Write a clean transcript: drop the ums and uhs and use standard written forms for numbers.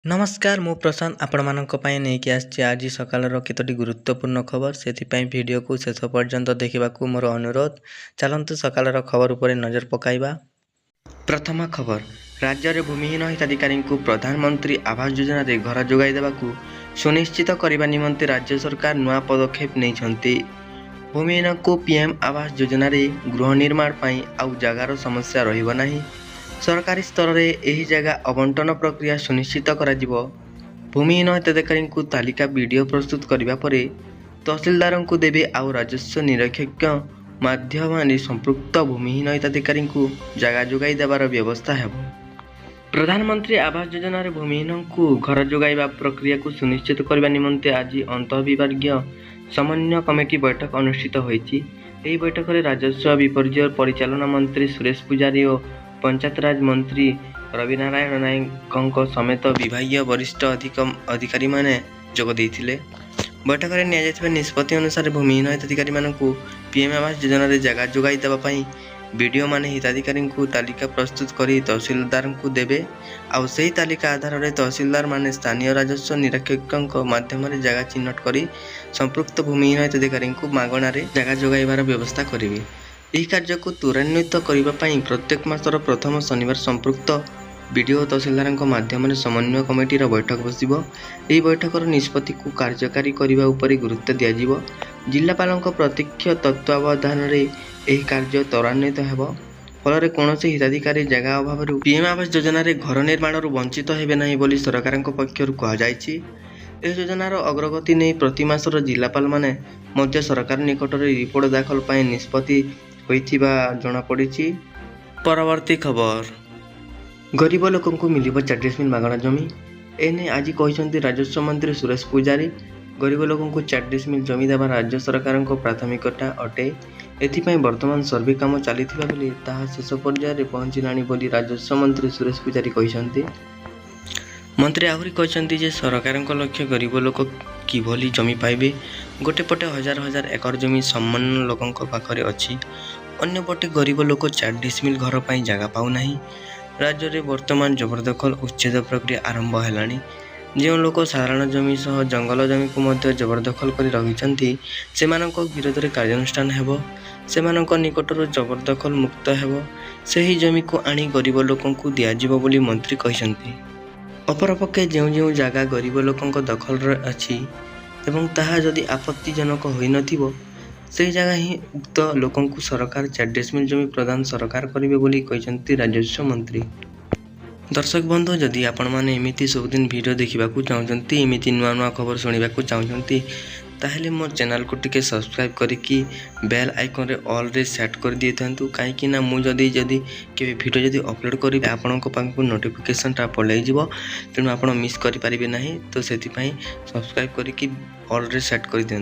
नमस्कार मु प्रशांत आपण मानक पई नेकी आछि आज सकाळर केतोटी गुरुत्वपूर्ण खबर सेथिपई वीडियो को शेष पर्यंत देखिबाकू मोर अनुरोध। चलंतु सकाळर खबर उपरे नजर पकाइबा। प्रथम खबर राज्य रे भूमिहीन हिताधिकारी को प्रधानमंत्री आवास योजना रे घर जोगाई देबाकू सुनिश्चित करबा निमंते राज्य सरकार नया पदक्षेप नैछंती। भूमिहीन को पीएम आवास योजना रे गृह निर्माण पई आउ जगार समस्या रहिबो नाही। सरकारी स्तर में यही जगह आवंटन प्रक्रिया सुनिश्चित करा जिवो। भूमिहीन हिताधिकारी को तालिका वीडियो प्रस्तुत करबा परे तहसीलदार को देवे आउ राजस्व निरीक्षक माध्यम संपृक्त भूमिहीन हिताधिकारी को जगह जोगाई देवार व्यवस्था हेबो। प्रधानमंत्री आवास योजना रे भूमिहीन को घर जोगाइबा प्रक्रिया को सुनिश्चित करबा निमंते आज अंतःविभागीय समन्वय कमिटी बैठक अनुष्ठित होईची। एही बैठक में राजस्व विपर्यय परिचालन मंत्री सुरेश पुजारी और पंचायतराज मंत्री रवि नारायण नायक समेत विभागीय वरिष्ठ अधिकारी माने जोग देइथिले। बैठक में नियाଯାଇଥିବା निष्पत्ति अनुसार भूमिहीन हिताधिकारी मानकू पीएम आवास योजना रे जगह जोगाई देबा पई वीडियो माने हिताधिकारी को तालिका प्रस्तुत करी तहसीलदार को देबे। आउ सही तालिका आधार रे तहसीलदार माने स्थानीय राजस्व निरीक्षक माध्यम रे जगह चिन्हट करी संपृक्त भूमिहीन हिताधिकारी को मागणा रे जगह जोगाइबार व्यवस्था करिवे। यह कार्य को त्वरान्वित करने प्रत्येक मासर प्रथम शनिवार संपृक्त वीडियो तहसीलदार माध्यम समन्वय कमिटी बैठक बसिबो। यह बैठकर निष्पत्ति को कार्यकारी करने उपर गुरुत्व दिज्व। जिलापाल प्रत्यक्ष तत्वावधान में यह कार्य त्वरान्वित हेबो। फल कौन हिताधिकारी जगह अभाव पीएम आवास योजना रे घर निर्माण वंचित हेबे नाही बोली सरकार पक्षर कहुଯାଇଛି। यह योजनार अग्रगति नहीं प्रति मासर जिलापाल माने मध्य सरकार निकट में रिपोर्ट दाखल पाई निष्पत्ति जना पड़ी। परवर्ती खबर गरीब लोकों को मिलिबो 4 डिसमिल मागणा जमी। एने आज कहते राजस्व मंत्री सुरेश पुजारी गरीब लोकों को 4 डिसमिल जमी देवा राज्य सरकार प्राथमिकता अटे। एथिपाई वर्तमान सर्वे काम चलीथिबा बेले ताहा शेष पर्याय रे पहुंचिलानी बोली राजस्व मंत्री सुरेश पुजारी कहते। मंत्री आहरी कहते जे सरकार लक्ष्य गरीब लोक किभली जमी पाइबे। गोटे पटे हजार हजार एकर जमी सम्मान लोकों पाखरे अच्छी, अन्य पटे गरीब लोक 4 डिसमिल घर पर जगह पाऊना। राज्य में वर्तमान जबरदखल उच्छेद प्रक्रिया आरंभ है। जो लोक साधारण जमी सह जंगल जमी को मध्य जबरदखल कर रही से विरोध में कार्यानुष्ठान हेबो। सेमानक निकटर जबरदखल मुक्त हेबो। सही जमी को आनी गरीब लोकों को दियाजिबो बोली मंत्री कहते। अपरपक्षे जो जगह गरीब लोकों दखल अच्छी एवं ताहा जदि आपत्तिजनक होई नथिबो से जगह ही उक्त लोकों को सरकार 4 डिसमिल जमी प्रदान सरकार करेंगे बोली कहते राजस्व मंत्री। दर्शक बंधु जदि आपण माने एमिति सबुदिन वीडियो देखा चाहते एमिति नुआ नुआ खबर शुणा चाहते ताहले मोर चैनल को टिके सब्सक्राइब करिकी बेल आइकन रे ऑल रे सेट कर दिए थांतु। कहीं ना मु जदि केबे वीडियो जदि अपलोड करी आपनक पाखु नोटिफिकेशन टा पलै जिवो तेणु आपण मिस करि परिबे नाही। तो सेति पई सब्सक्राइब करिकी ऑल रे सेट कर दियंतु।